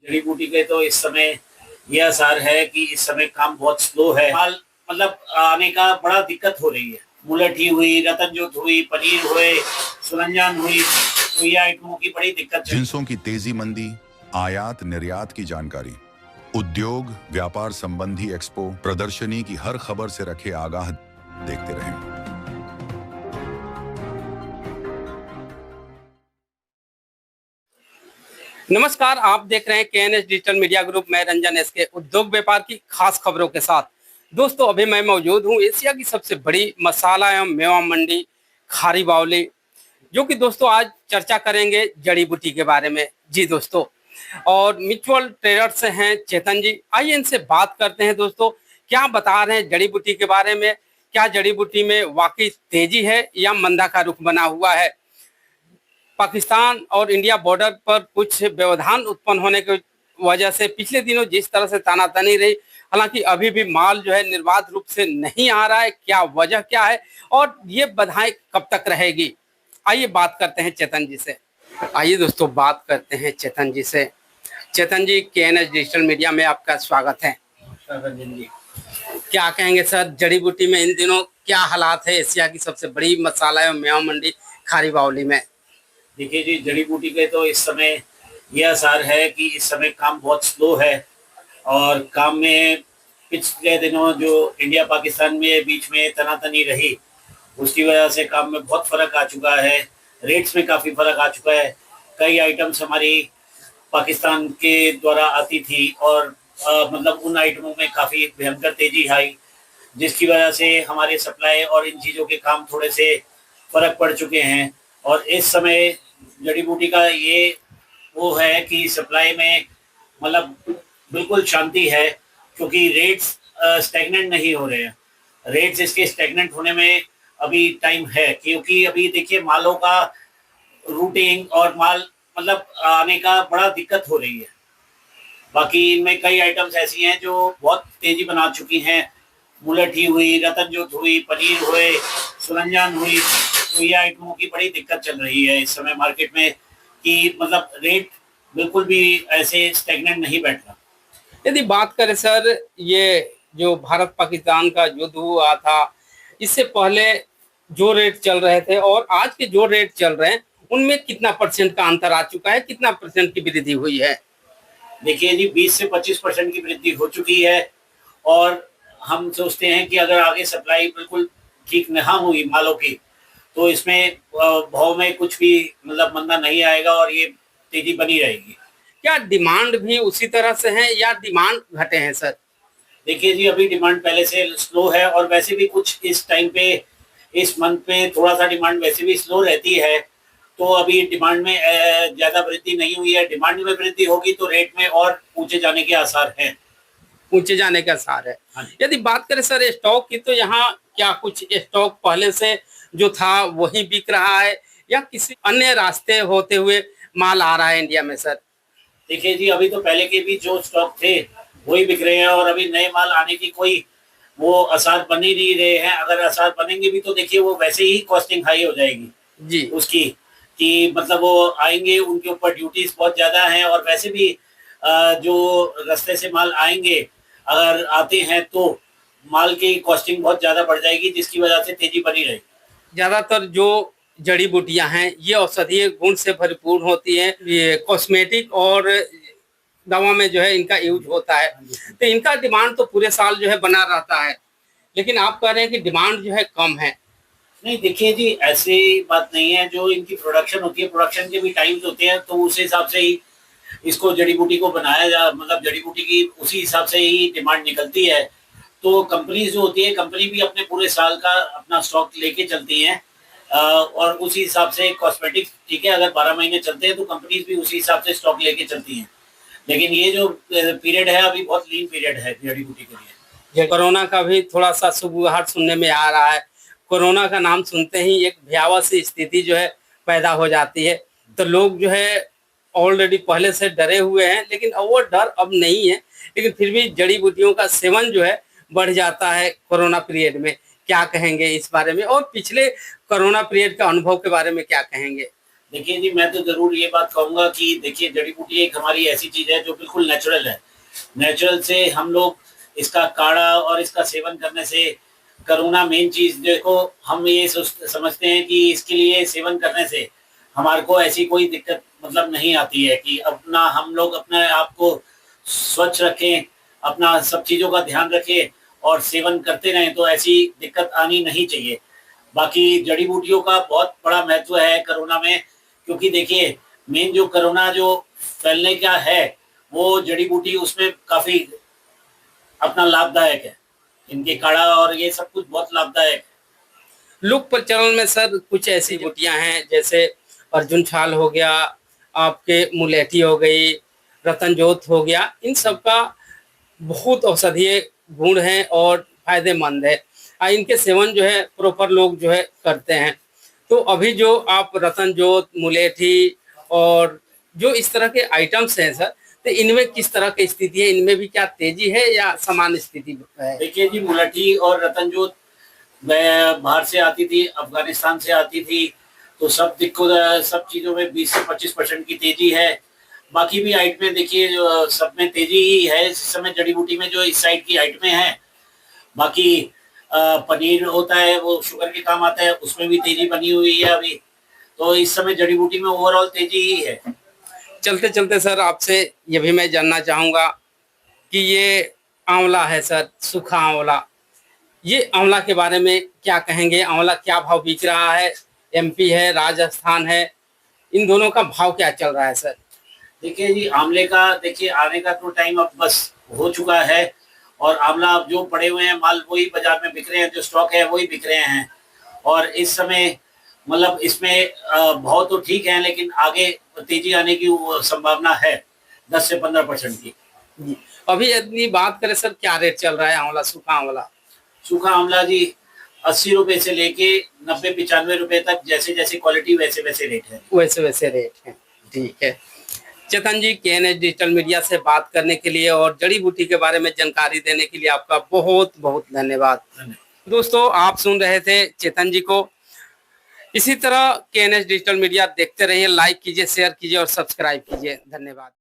जड़ी बूटी के तो इस समय ये आसार है कि इस समय काम बहुत स्लो है। माल मतलब आने का बड़ा दिक्कत हो रही है। मुलठी हुई, रतन जोत हुई, पनीर हुए, सुरंजान हुई, तो ये आइटमों की बड़ी दिक्कत है। जिनसों की तेजी मंदी, आयात निर्यात की जानकारी, उद्योग व्यापार संबंधी एक्सपो प्रदर्शनी की हर खबर से रखे आगाह। देखते रहें। नमस्कार, आप देख रहे हैं केएनएस डिजिटल मीडिया ग्रुप। मैं रंजन एस के उद्योग व्यापार की खास खबरों के साथ। दोस्तों, अभी मैं मौजूद हूं एशिया की सबसे बड़ी मसाला एवं मेवा मंडी खारी बावली, जो कि दोस्तों आज चर्चा करेंगे जड़ी बूटी के बारे में। जी दोस्तों, और म्यूचुअल ट्रेडर्स हैं चेतन जी। आइए इनसे बात करते हैं दोस्तों, क्या बता रहे हैं जड़ी बूटी के बारे में। क्या जड़ी बूटी में वाकई तेजी है या मंदा का रुख बना हुआ है। पाकिस्तान और इंडिया बॉर्डर पर कुछ व्यवधान उत्पन्न होने की वजह से पिछले दिनों जिस तरह से तानातनी रही, हालांकि अभी भी माल जो है निर्बाध रूप से नहीं आ रहा है। क्या वजह क्या है और ये बाधाएं कब तक रहेगी, आइए बात करते हैं चेतन जी से। आइए दोस्तों बात करते हैं चेतन जी से। चेतन जी, केएनएस डिजिटल मीडिया में आपका स्वागत है। जी, क्या कहेंगे सर, जड़ी बूटी में इन दिनों क्या हालात है एशिया की सबसे बड़ी मसाला एवं मेवा मंडी खारी बावली में। देखिए जी, जड़ी बूटी के तो इस समय ये आसार है कि इस समय काम बहुत स्लो है। और काम में पिछले दिनों जो इंडिया पाकिस्तान में बीच में तनातनी रही, उसकी वजह से काम में बहुत फर्क आ चुका है। रेट्स में काफ़ी फर्क आ चुका है। कई आइटम्स हमारी पाकिस्तान के द्वारा आती थी और मतलब उन आइटमों में काफ़ी भयंकर तेजी आई, जिसकी वजह से हमारे सप्लाई और इन चीज़ों के काम थोड़े से फर्क पड़ चुके हैं। और इस समय जड़ी बूटी का ये वो है कि सप्लाई में मतलब बिल्कुल शांति है, क्योंकि रेट्स स्टैग्नेंट नहीं हो रहे हैं। रेट्स इसके स्टैग्नेंट होने में अभी टाइम है, क्योंकि अभी देखिए मालों का रूटिंग और माल मतलब आने का बड़ा दिक्कत हो रही है। बाकी इनमें कई आइटम्स ऐसी हैं जो बहुत तेजी बना चुकी हैं। मुलठी हुई, रतन जोत हुई, पनीर हुए, सुरंजान हुई, तो ये आइटमों की बड़ी दिक्कत चल रही है इस समय मार्केट में, कि मतलब रेट बिल्कुल भी ऐसे स्टेगनेंट नहीं बैठ रहा। यदि बात करें सर, ये जो भारत पाकिस्तान का युद्ध हुआ था, इससे पहले जो रेट चल रहे थे और आज के जो रेट चल रहे हैं, उनमें कितना परसेंट का अंतर आ चुका है, कितना परसेंट की वृद्धि हुई है। देखिए जी, 20 से 25% की वृद्धि हो चुकी है। और हम सोचते हैं कि अगर आगे सप्लाई बिल्कुल ठीक न हुई मालों की, तो इसमें भाव में कुछ भी मतलब मंदा नहीं आएगा और ये तेजी बनी रहेगी। क्या डिमांड भी उसी तरह से है या डिमांड घटे हैं सर। देखिए जी, अभी डिमांड पहले से स्लो है और वैसे भी कुछ इस टाइम पे इस मंथ में थोड़ा सा डिमांड वैसे भी स्लो रहती है। तो अभी डिमांड में ज़्यादा वृद्धि नहीं हुई है। डिमांड में वृद्धि होगी तो रेट में और ऊंचे जाने के आसार हैं। ऊंचे जाने का आसार है। हाँ। यदि बात करें सर स्टॉक की, तो यहाँ क्या कुछ स्टॉक पहले से जो था वही बिक रहा है या किसी अन्य रास्ते होते हुए माल आ रहा है इंडिया में सर। देखिए जी, अभी तो पहले के भी जो स्टॉक थे वही बिक रहे हैं और अभी नए माल आने की कोई वो आसार बन ही नहीं रहे हैं। अगर आसार बनेंगे भी तो देखिए वो वैसे ही कॉस्टिंग हाई हो जाएगी जी उसकी, कि मतलब वो आएंगे उनके ऊपर ड्यूटीज बहुत ज़्यादा हैं। और वैसे भी जो रास्ते से माल आएंगे अगर आते हैं तो माल की कॉस्टिंग बहुत ज़्यादा बढ़ जाएगी, जिसकी वजह से तेजी बनी रहेगी। ज्यादातर जो जड़ी बूटियां हैं ये औषधीय गुण से भरपूर होती हैं। ये कॉस्मेटिक और दवा में जो है इनका यूज होता है, तो इनका डिमांड तो पूरे साल जो है बना रहता है। लेकिन आप कह रहे हैं कि डिमांड जो है कम है। नहीं देखिए जी, ऐसी बात नहीं है। जो इनकी प्रोडक्शन होती है, प्रोडक्शन के भी टाइम्स होते हैं, तो उस हिसाब से ही इसको जड़ी बूटी को बनाया जा मतलब जड़ी बूटी की उसी हिसाब से ही डिमांड निकलती है। तो कंपनी जो होती है, कंपनी भी अपने पूरे साल का अपना स्टॉक लेके चलती हैं। और उसी हिसाब से कॉस्मेटिक्स ठीक है, अगर 12 महीने चलते हैं तो कंपनीज भी उसी हिसाब से स्टॉक लेके चलती हैं। लेकिन ये जो पीरियड है अभी बहुत लीन पीरियड है जड़ी बूटी के लिए। कोरोना का भी थोड़ा सा सुबुहाट सुनने में आ रहा है। कोरोना का नाम सुनते ही एक भयावह सी स्थिति जो है पैदा हो जाती है, तो लोग जो है ऑलरेडी पहले से डरे हुए हैं, लेकिन अब वो डर अब नहीं है। लेकिन फिर भी जड़ी बूटियों का सेवन जो है बढ़ जाता है कोरोना पीरियड में। क्या कहेंगे इस बारे में और पिछले कोरोना पीरियड का अनुभव के बारे में क्या कहेंगे। देखिए जी, मैं तो जरूर ये बात कहूंगा कि देखिए जड़ी बूटी एक हमारी ऐसी चीज है जो बिल्कुल नेचुरल है। नेचुरल से हम लोग इसका काढ़ा और इसका सेवन करने से करोना मेन चीज देखो, हम ये समझते हैं कि इसके लिए सेवन करने से हमारे को ऐसी कोई दिक्कत मतलब नहीं आती है कि अपना हम लोग अपने आप को स्वच्छ रखें, अपना सब चीजों का ध्यान रखें और सेवन करते रहें, तो ऐसी दिक्कत आनी नहीं चाहिए। बाकी जड़ी बूटियों का बहुत बड़ा महत्व है कोरोना में, क्योंकि देखिए मेन जो कोरोना जो फैलने का है वो जड़ी बूटी उसमें काफी अपना लाभदायक है। इनके काढ़ा और ये सब कुछ बहुत लाभदायक है। लोक प्रचलन में सर कुछ ऐसी बूटियां हैं जैसे अर्जुन छाल हो गया, आपके मुलेठी हो गई, रतन जोत हो गया, इन सब का बहुत औषधीय गुण है और फायदेमंद है। इनके सेवन जो है प्रॉपर लोग जो है करते हैं। तो अभी जो आप रतन जोत, मुलेठी और जो इस तरह के आइटम्स हैं सर, तो इनमें किस तरह की स्थिति है? इनमें भी क्या तेजी है या सामान्य स्थिति है? देखिए जी, मुलेठी और रतन जोत बाहर से आती थी, अफगानिस्तान से आती थी, तो सब दिक्कत सब चीजों में 20 से 25% की तेजी है। बाकी भी आइटमें देखिए जो सब में तेजी ही है इस समय जड़ी बूटी में, जो इस साइड की आइटमें हैं। बाकी पनीर होता है वो शुगर के काम आता है, उसमें भी तेजी बनी हुई है अभी। तो इस समय जड़ी बूटी में ओवरऑल तेजी ही है। चलते चलते सर आपसे ये भी मैं जानना चाहूंगा कि ये आंवला है सर, सूखा आंवला, ये आंवला के बारे में क्या कहेंगे? आंवला क्या भाव बिक रहा है? एमपी है, राजस्थान है, इन दोनों का भाव क्या चल रहा है सर? देखिए जी, आंवले का देखिए आने का तो टाइम अब बस हो चुका है, और आंवला अब जो पड़े हुए हैं माल वही बाजार में बिक रहे हैं, जो स्टॉक है वही बिक रहे हैं। और इस समय मतलब इसमें भाव तो ठीक है, लेकिन आगे तेजी आने की संभावना है 10 से 15% की। जी। अभी यदि बात करें सर, क्या रेट चल रहा है आंवला, सूखा आंवला? सूखा आंवला जी 80 रुपए से लेके 90-95 रुपए तक, जैसे जैसे क्वालिटी वैसे वैसे रेट है। वैसे वैसे रेट है, ठीक है। चेतन जी, केएनएच डिजिटल मीडिया से बात करने के लिए और जड़ी बूटी के बारे में जानकारी देने के लिए आपका बहुत बहुत धन्यवाद। दोस्तों, आप सुन रहे थे चेतन जी को। इसी तरह केएनएच डिजिटल मीडिया देखते रहिए, लाइक कीजिए, शेयर कीजिए और सब्सक्राइब कीजिए। धन्यवाद।